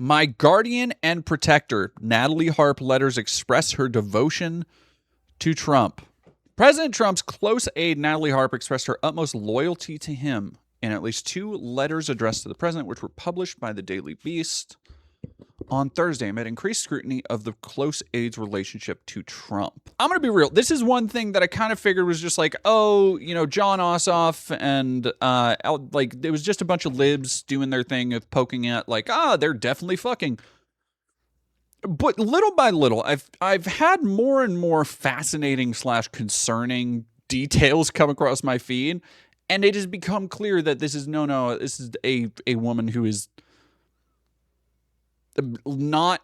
My guardian and protector, Natalie Harp, letters express her devotion to Trump. President Trump's close aide, Natalie Harp, expressed her utmost loyalty to him in at least 2 letters addressed to the president, which were published by the Daily Beast on Thursday amid increased scrutiny of the close aide's relationship to Trump. I'm going to be real. This is one thing that I kind of figured was just like, oh, you know, John Ossoff and like it was just a bunch of libs doing their thing of poking at like, they're definitely fucking. But little by little, I've had more and more fascinating / concerning details come across my feed, and it has become clear that this is this is a woman who is not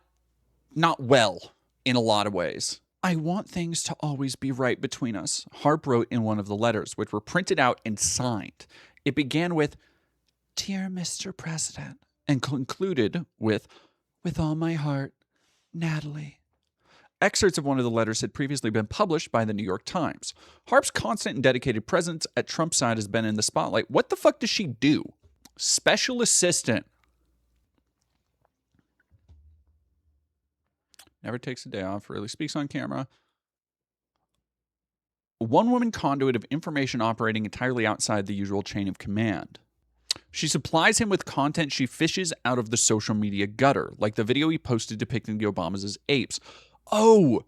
well in a lot of ways. I want things to always be right between us, Harp wrote in one of the letters, which were printed out and signed. It began with, "Dear Mr. President," and concluded with all my heart, Natalie." Excerpts of one of the letters had previously been published by the New York Times. Harp's constant and dedicated presence at Trump's side has been in the spotlight. What the fuck does she do? Special assistant. Never takes a day off, rarely speaks on camera. One-woman conduit of information operating entirely outside the usual chain of command. She supplies him with content she fishes out of the social media gutter, like the video he posted depicting the Obamas as apes. Oh!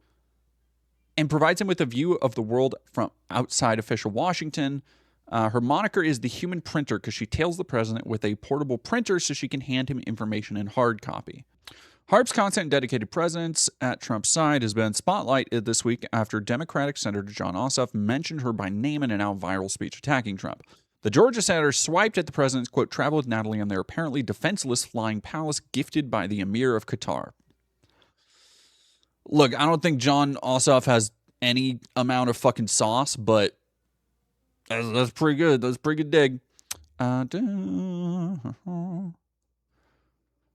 And provides him with a view of the world from outside official Washington. Her moniker is the human printer because she tails the president with a portable printer so she can hand him information in hard copy. Harp's constant and dedicated presence at Trump's side has been spotlighted this week after Democratic Senator John Ossoff mentioned her by name in a now viral speech attacking Trump. The Georgia senator swiped at the president's, quote, travel with Natalie on their apparently defenseless flying palace gifted by the Emir of Qatar. Look, I don't think John Ossoff has any amount of fucking sauce, but that's pretty good. That's a pretty good dig.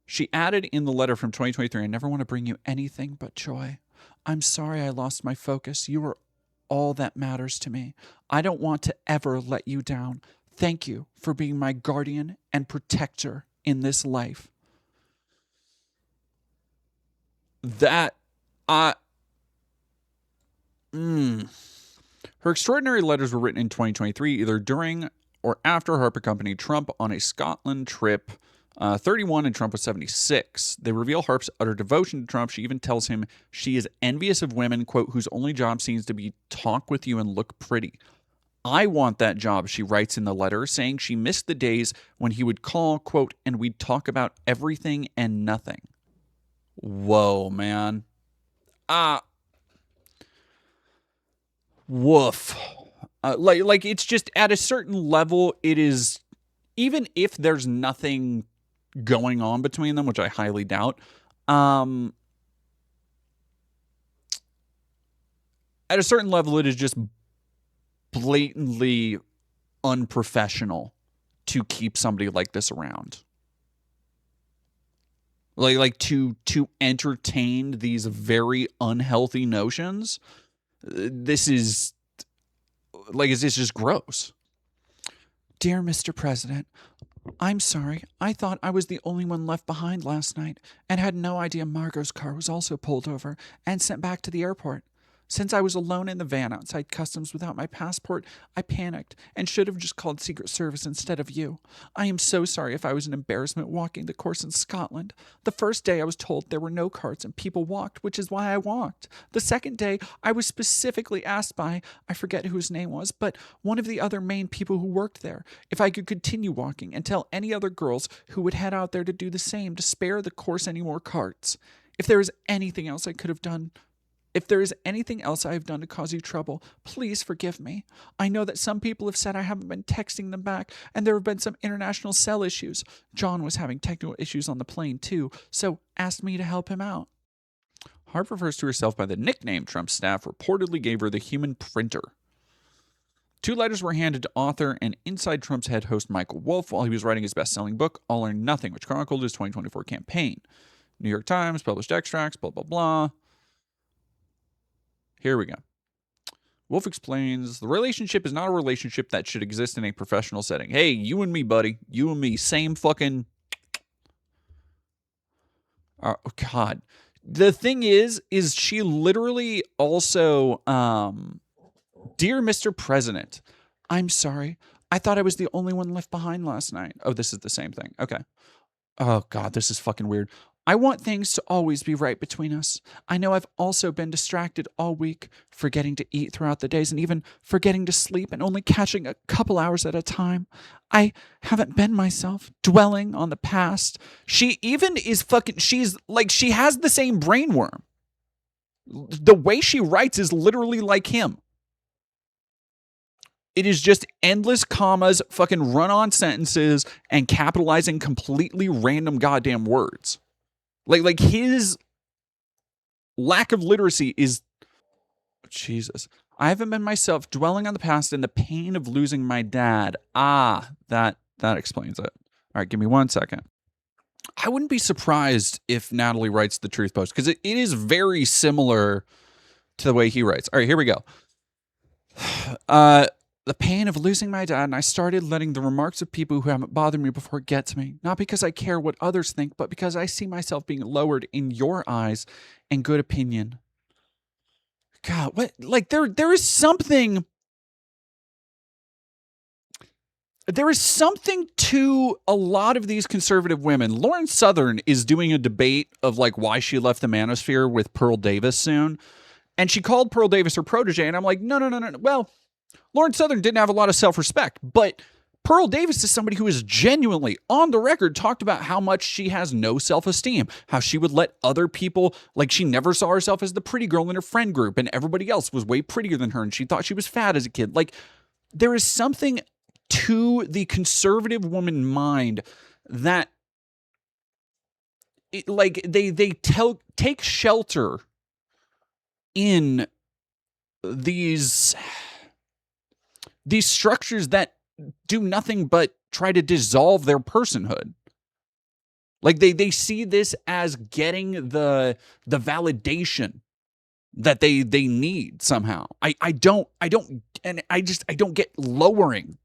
She added in the letter from 2023, I never want to bring you anything but joy. I'm sorry I lost my focus. You are all that matters to me. I don't want to ever let you down. Thank you for being my guardian and protector in this life. Her extraordinary letters were written in 2023, either during or after Harp accompanied Trump on a Scotland trip. 31 and Trump was 76. They reveal Harp's utter devotion to Trump. She even tells him she is envious of women, quote, whose only job seems to be talk with you and look pretty. I want that job, she writes in the letter, saying she missed the days when he would call, quote, and we'd talk about everything and nothing. Whoa, man. Woof. Like it's just at a certain level, it is, even if there's nothing going on between them, which I highly doubt, at a certain level, it is just blatantly unprofessional to keep somebody like this around. Like to entertain these very unhealthy notions. This is like, it's just gross. Dear Mr. President, I'm sorry. I thought I was the only one left behind last night and had no idea Margot's car was also pulled over and sent back to the airport. Since I was alone in the van outside customs without my passport, I panicked and should have just called Secret Service instead of you. I am so sorry if I was an embarrassment walking the course in Scotland. The first day I was told there were no carts and people walked, which is why I walked. The second day I was specifically asked by, I forget who his name was, but one of the other main people who worked there, if I could continue walking and tell any other girls who would head out there to do the same to spare the course any more carts. If there is anything else I could have done, if there is anything else I have done to cause you trouble, please forgive me. I know that some people have said I haven't been texting them back, and there have been some international cell issues. John was having technical issues on the plane too, so asked me to help him out. Harp refers to herself by the nickname Trump's staff reportedly gave her, the human printer. 2 letters were handed to author and Inside Trump's head host Michael Wolff while he was writing his best-selling book, All or Nothing, which chronicled his 2024 campaign. New York Times published extracts, blah, blah, blah. Here we go. Wolff explains, the relationship is not a relationship that should exist in a professional setting. Hey, you and me, buddy. You and me. Same fucking... Oh, God. The thing is she literally also, Dear Mr. President, I'm sorry. I thought I was the only one left behind last night. Oh, this is the same thing. Okay. Oh, God, this is fucking weird. I want things to always be right between us. I know I've also been distracted all week, forgetting to eat throughout the days and even forgetting to sleep and only catching a couple hours at a time. I haven't been myself, dwelling on the past. She even is fucking, she's like, she has the same brain worm. The way she writes is literally like him. It is just endless commas, fucking run-on sentences, and capitalizing completely random goddamn words. Like his lack of literacy is, Jesus. I haven't been myself, dwelling on the past and the pain of losing my dad. Ah, that explains it. All right, give me 1 second. I wouldn't be surprised if Natalie writes the truth post, because it is very similar to the way he writes. All right, here we go. The pain of losing my dad, and I started letting the remarks of people who haven't bothered me before get to me. Not because I care what others think, but because I see myself being lowered in your eyes and good opinion. God, what? Like, there is something... There is something to a lot of these conservative women. Lauren Southern is doing a debate of, like, why she left the manosphere with Pearl Davis soon. And she called Pearl Davis her protege, and I'm like, no. Well... Lauren Southern didn't have a lot of self-respect, but Pearl Davis is somebody who has genuinely, on the record, talked about how much she has no self-esteem, how she would let other people, like she never saw herself as the pretty girl in her friend group, and everybody else was way prettier than her, and she thought she was fat as a kid. Like, there is something to the conservative woman mind that, they take shelter in these structures that do nothing but try to dissolve their personhood. Like they see this as getting the validation that they need somehow. I don't get lowering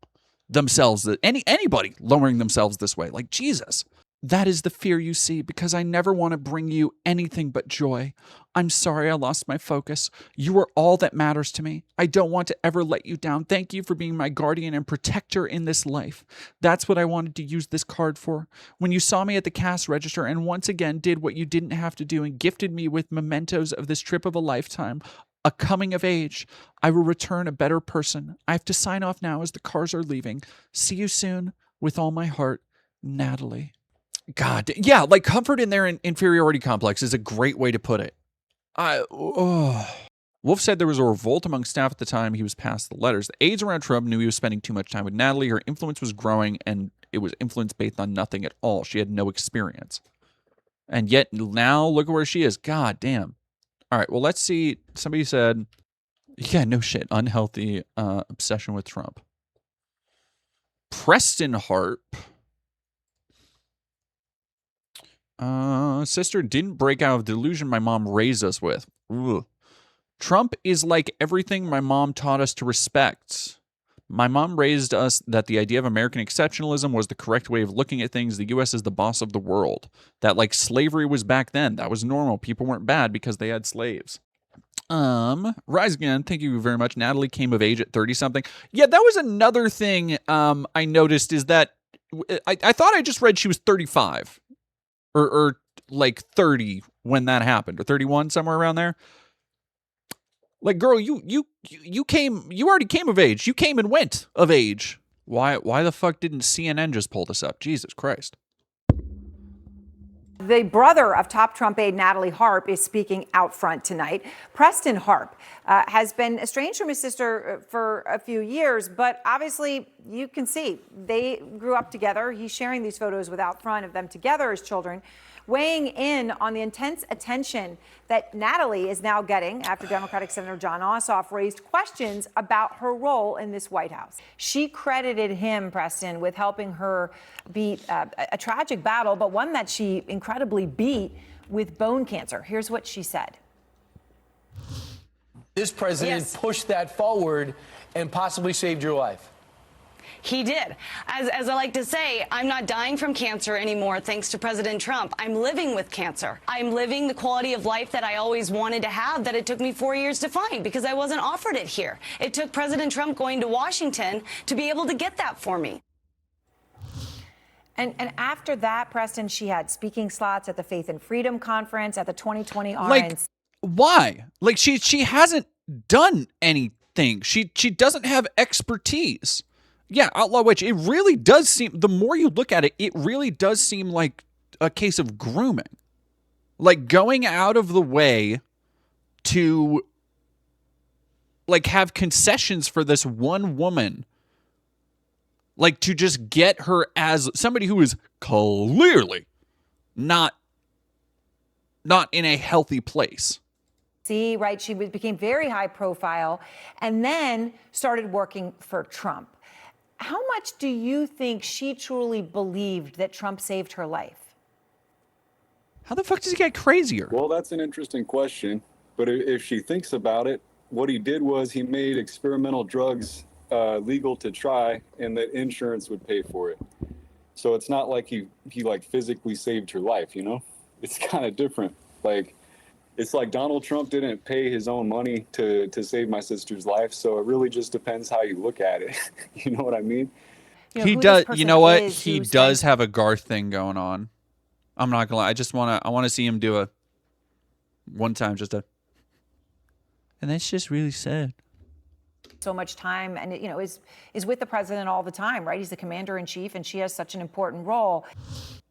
themselves, anybody lowering themselves this way. Like, Jesus. That is the fear you see, because I never want to bring you anything but joy. I'm sorry I lost my focus. You are all that matters to me. I don't want to ever let you down. Thank you for being my guardian and protector in this life. That's what I wanted to use this card for. When you saw me at the cash register and once again did what you didn't have to do and gifted me with mementos of this trip of a lifetime, a coming of age, I will return a better person. I have to sign off now as the cars are leaving. See you soon. With all my heart, Natalie. God, yeah, like comfort in their inferiority complex is a great way to put it. Wolf said there was a revolt among staff at the time he was passed the letters. The aides around Trump knew he was spending too much time with Natalie. Her influence was growing, and it was influence based on nothing at all. She had no experience. And yet now look at where she is. God damn. All right, well, let's see. Somebody said, yeah, no shit. Unhealthy obsession with Trump. Preston Harp. Sister didn't break out of delusion my mom raised us with. Ugh. Trump is like everything my mom taught us to respect. My mom raised us that the idea of American exceptionalism was the correct way of looking at things. The U.S. is the boss of the world. That, like, slavery was back then. That was normal. People weren't bad because they had slaves. Rise again. Thank you very much. Natalie came of age at 30-something. Yeah, that was another thing I noticed is that I thought I just read she was 35. Or like 30 when that happened, or 31, somewhere around there. Like, girl, you already came of age. You came and went of age. Why the fuck didn't CNN just pull this up? Jesus Christ. The brother of top Trump aide Natalie Harp is speaking out front tonight. Preston Harp has been estranged from his sister for a few years, but obviously you can see they grew up together. He's sharing these photos with out front of them together as children, weighing in on the intense attention that Natalie is now getting after Democratic Senator John Ossoff raised questions about her role in this White House. She credited him, Preston, with helping her beat a tragic battle, but one that she incredibly beat with bone cancer. Here's what she said. This president pushed that forward and possibly saved your life. He did. As I like to say, I'm not dying from cancer anymore thanks to President Trump. I'm living with cancer. I'm living the quality of life that I always wanted to have, that it took me 4 years to find because I wasn't offered it here. It took President Trump going to Washington to be able to get that for me. And after that, Preston, she had speaking slots at the Faith and Freedom Conference, at the 2020 RNC. Like, why? Like, she hasn't done anything. She doesn't have expertise. Yeah, Outlaw Witch, it really does seem, the more you look at it, it really does seem like a case of grooming. Like, going out of the way to, like, have concessions for this one woman. Like, to just get her as somebody who is clearly not in a healthy place. See, right? She became very high profile and then started working for Trump. How much do you think she truly believed that Trump saved her life? How the fuck does he get crazier? Well, that's an interesting question. But if she thinks about it, what he did was he made experimental drugs legal to try, and that insurance would pay for it. So it's not like he like physically saved her life, you know? It's kind of different. Like, it's like Donald Trump didn't pay his own money to save my sister's life. So it really just depends how you look at it. You know what I mean? He does. You know what? He does have a Garth thing going on. I'm not gonna lie. I want to see him do a one time, and that's just really sad. So much time, and is with the president all the time, right? He's the commander in chief, and she has such an important role.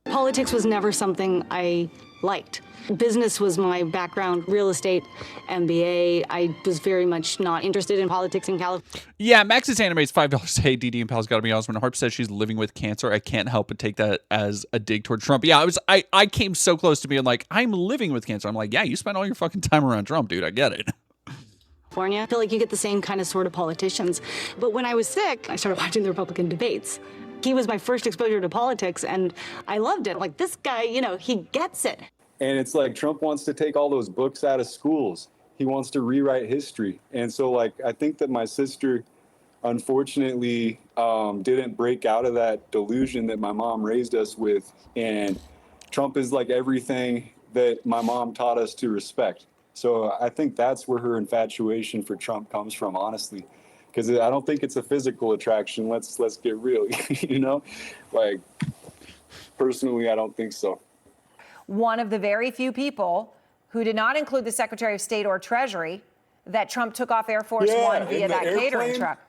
Politics was never something I liked. Business was my background, real estate, MBA. I was very much not interested in politics in California. Yeah, Max's animates $5. Hey, DD and Pal's gotta be honest. When Harp says she's living with cancer, I can't help but take that as a dig toward Trump. Yeah, I came so close to being like, I'm living with cancer. I'm like, yeah, you spent all your fucking time around Trump, dude. I get it. I feel like you get the same kind of sort of politicians. But when I was sick, I started watching the Republican debates. He was my first exposure to politics, and I loved it. Like, this guy, he gets it. And it's like Trump wants to take all those books out of schools. He wants to rewrite history. And so, like, I think that my sister, unfortunately, didn't break out of that delusion that my mom raised us with. And Trump is like everything that my mom taught us to respect. So I think that's where her infatuation for Trump comes from, honestly, because I don't think it's a physical attraction. Let's get real, Like, personally, I don't think so. One of the very few people who did not include the Secretary of State or Treasury that Trump took off Air Force One via that catering truck.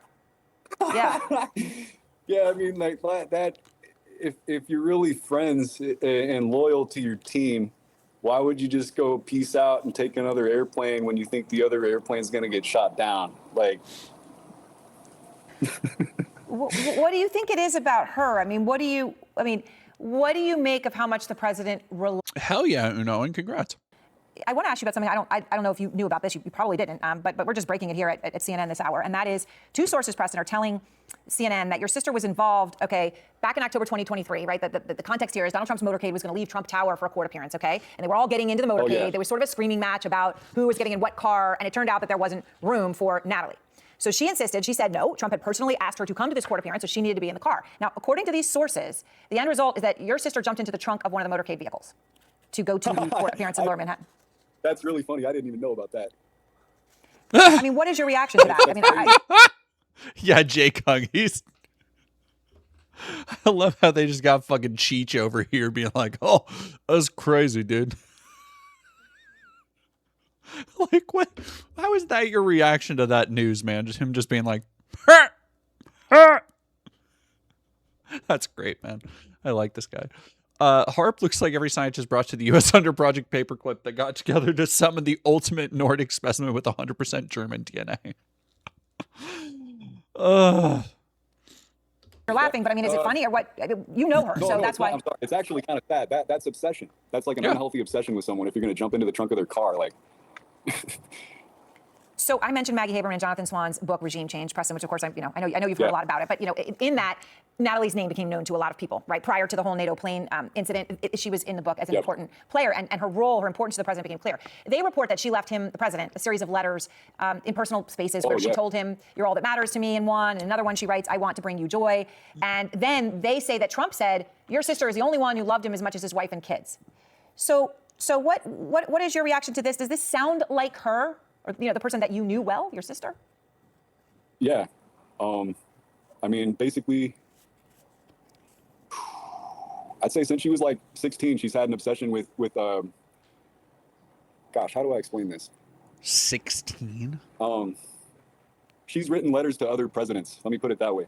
Yeah. Yeah, I mean, like that. If you're really friends and loyal to your team, why would you just go peace out and take another airplane when you think the other airplane's going to get shot down? Like, what do you think it is about her? I mean, what do you make of how much the president Hell yeah, Uno, and congrats. I want to ask you about something. I don't know if you knew about this. You probably didn't. But we're just breaking it here at CNN this hour. And that is, two sources, Preston, are telling CNN that your sister was involved, back in October 2023, right? The context here is Donald Trump's motorcade was going to leave Trump Tower for a court appearance, And they were all getting into the motorcade. Oh, yeah. There was sort of a screaming match about who was getting in what car. And it turned out that there wasn't room for Natalie. So she insisted. She said no. Trump had personally asked her to come to this court appearance, so she needed to be in the car. Now, according to these sources, the end result is that your sister jumped into the trunk of one of the motorcade vehicles to go to the court appearance in Lower Manhattan. That's really funny. I didn't even know about that. I mean, what is your reaction to that? I mean, yeah, Jake Hung. I love how they just got fucking Cheech over here being like, oh, that's crazy, dude. Like, what? How is that your reaction to that news, man? Just him just being like, that's great, man. I like this guy. Harp looks like every scientist brought to the U.S. under Project Paperclip that got together to summon the ultimate Nordic specimen with 100% German DNA. You're laughing, but I mean, is it funny or what? You know her, so that's why. I'm sorry. It's actually kind of sad. That's obsession. That's like an unhealthy obsession with someone if you're going to jump into the trunk of their car. Like. So I mentioned Maggie Haberman and Jonathan Swan's book, Regime Change, Preston, which of course I know you've heard a lot about it, but in that, Natalie's name became known to a lot of people, right? Prior to the whole NATO plane incident, she was in the book as an important player, and her role, her importance to the president became clear. They report that she left him, the president, a series of letters in personal spaces where she told him, "You're all that matters to me," in one, and another one she writes, "I want to bring you joy." And then they say that Trump said, "Your sister is the only one who loved him as much as his wife and kids." So what is your reaction to this? Does this sound like her, or the person that you knew well, your sister? Yeah. I mean, basically, I'd say since she was like 16, she's had an obsession with gosh, how do I explain this? 16? She's written letters to other presidents. Let me put it that way.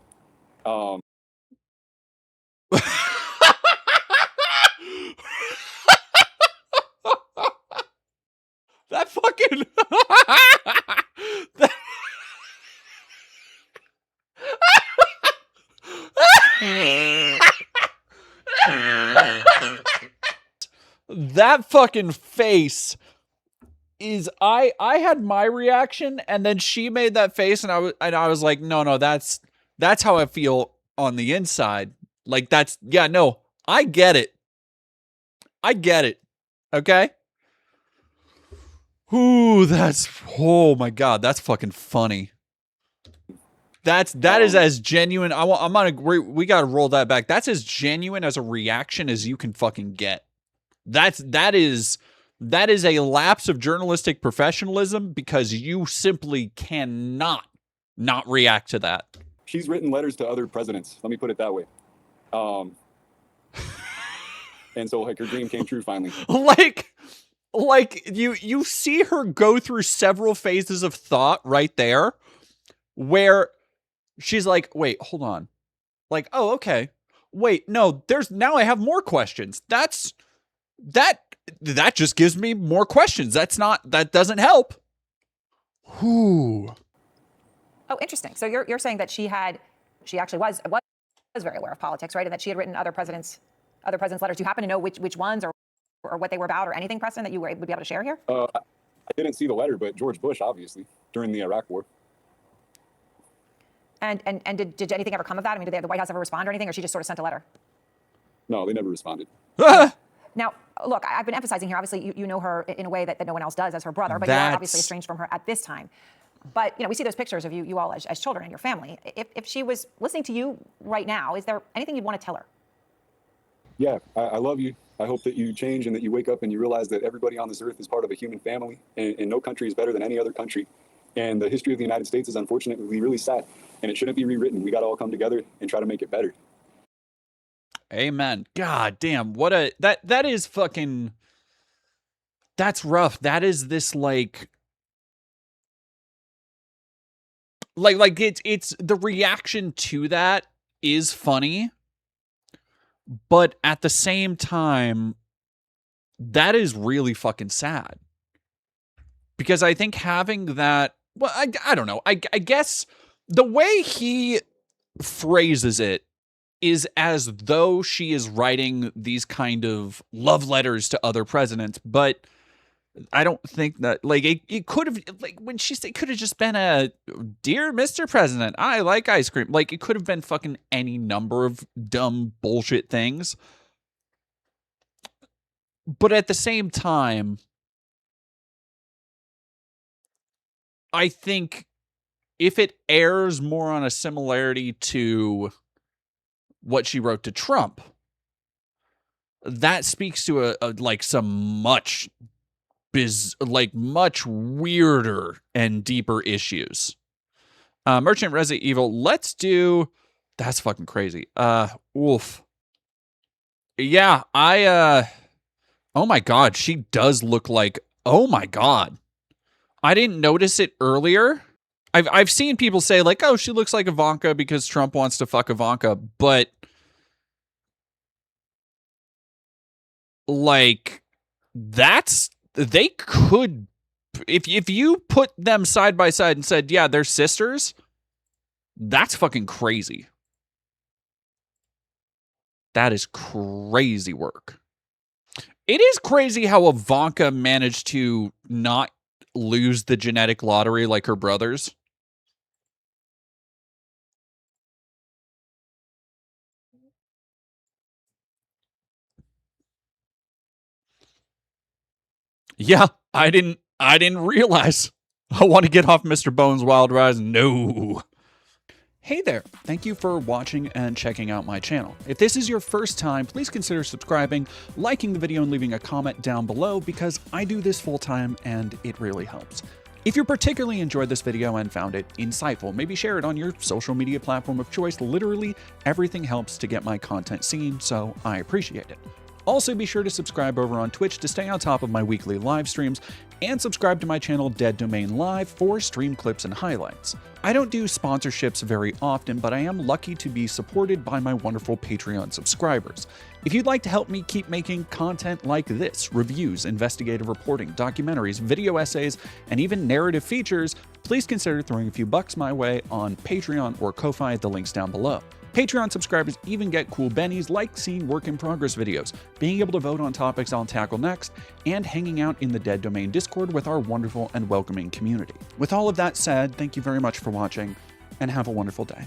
That fucking... That fucking face is... I had my reaction, and then she made that face, and I was like, no, that's how I feel on the inside. Like, that's... Yeah, no, I get it. Okay? Ooh, that's... Oh my God, that's fucking funny. That is as genuine... We gotta roll that back. That's as genuine as a reaction as you can fucking get. That is a lapse of journalistic professionalism, because you simply cannot not react to that. She's written letters to other presidents. Let me put it that way. And so like her dream came true finally. Like you see her go through several phases of thought right there, where she's like, wait, hold on. Like, oh, okay. Wait, no, now I have more questions. That just gives me more questions. That doesn't help. Whew. Oh, interesting. So you're saying that she actually was very aware of politics, right? And that she had written other presidents' letters. Do you happen to know which ones or what they were about, or anything, Preston, that you would be able to share here? I didn't see the letter, but George Bush, obviously, during the Iraq War. And did anything ever come of that? I mean, did the White House ever respond or anything, or she just sort of sent a letter? No, they never responded. Now, look, I've been emphasizing here, obviously, you know her in a way that no one else does as her brother, but you are obviously estranged from her at this time. But, we see those pictures of you all as children and your family. If she was listening to you right now, is there anything you'd want to tell her? Yeah, I love you. I hope that you change and that you wake up and you realize that everybody on this earth is part of a human family, and no country is better than any other country. And the history of the United States is unfortunately really sad, and it shouldn't be rewritten. We got to all come together and try to make it better. Amen. God damn, that is fucking... That's rough. That is this like it's the reaction to that is funny, but at the same time, that is really fucking sad. Because I think having that, well, I don't know. I guess the way he phrases it is as though she is writing these kind of love letters to other presidents, but I don't think that, like, it could have, like, when she said, it could have just been a, "Dear Mr. President, I like ice cream." Like, it could have been fucking any number of dumb bullshit things. But at the same time, I think if it airs more on a similarity to what she wrote to Trump, that speaks to some much weirder and deeper issues. Merchant Resi Evil, let's do... That's fucking crazy. Oof. Yeah, oh my God, she does look like... Oh my God. I didn't notice it earlier. I've seen people say, like, oh, she looks like Ivanka because Trump wants to fuck Ivanka, but... Like, that's... They could... If you put them side by side and said, yeah, they're sisters, that's fucking crazy. That is crazy work. It is crazy how Ivanka managed to not lose the genetic lottery like her brothers. Yeah, I didn't realize. I want to get off Mr. Bones' wild rise. No. Hey there, thank you for watching and checking out my channel. If this is your first time, please consider subscribing, liking the video, and leaving a comment down below because I do this full time and it really helps. If you particularly enjoyed this video and found it insightful, maybe share it on your social media platform of choice. Literally everything helps to get my content seen, so I appreciate it. Also, be sure to subscribe over on Twitch to stay on top of my weekly live streams, and subscribe to my channel Dead Domain Live for stream clips and highlights. I don't do sponsorships very often, but I am lucky to be supported by my wonderful Patreon subscribers. If you'd like to help me keep making content like this, reviews, investigative reporting, documentaries, video essays, and even narrative features, please consider throwing a few bucks my way on Patreon or Ko-Fi at the links down below. Patreon subscribers even get cool bennies like seeing work-in-progress videos, being able to vote on topics I'll tackle next, and hanging out in the Dead Domain Discord with our wonderful and welcoming community. With all of that said, thank you very much for watching, and have a wonderful day.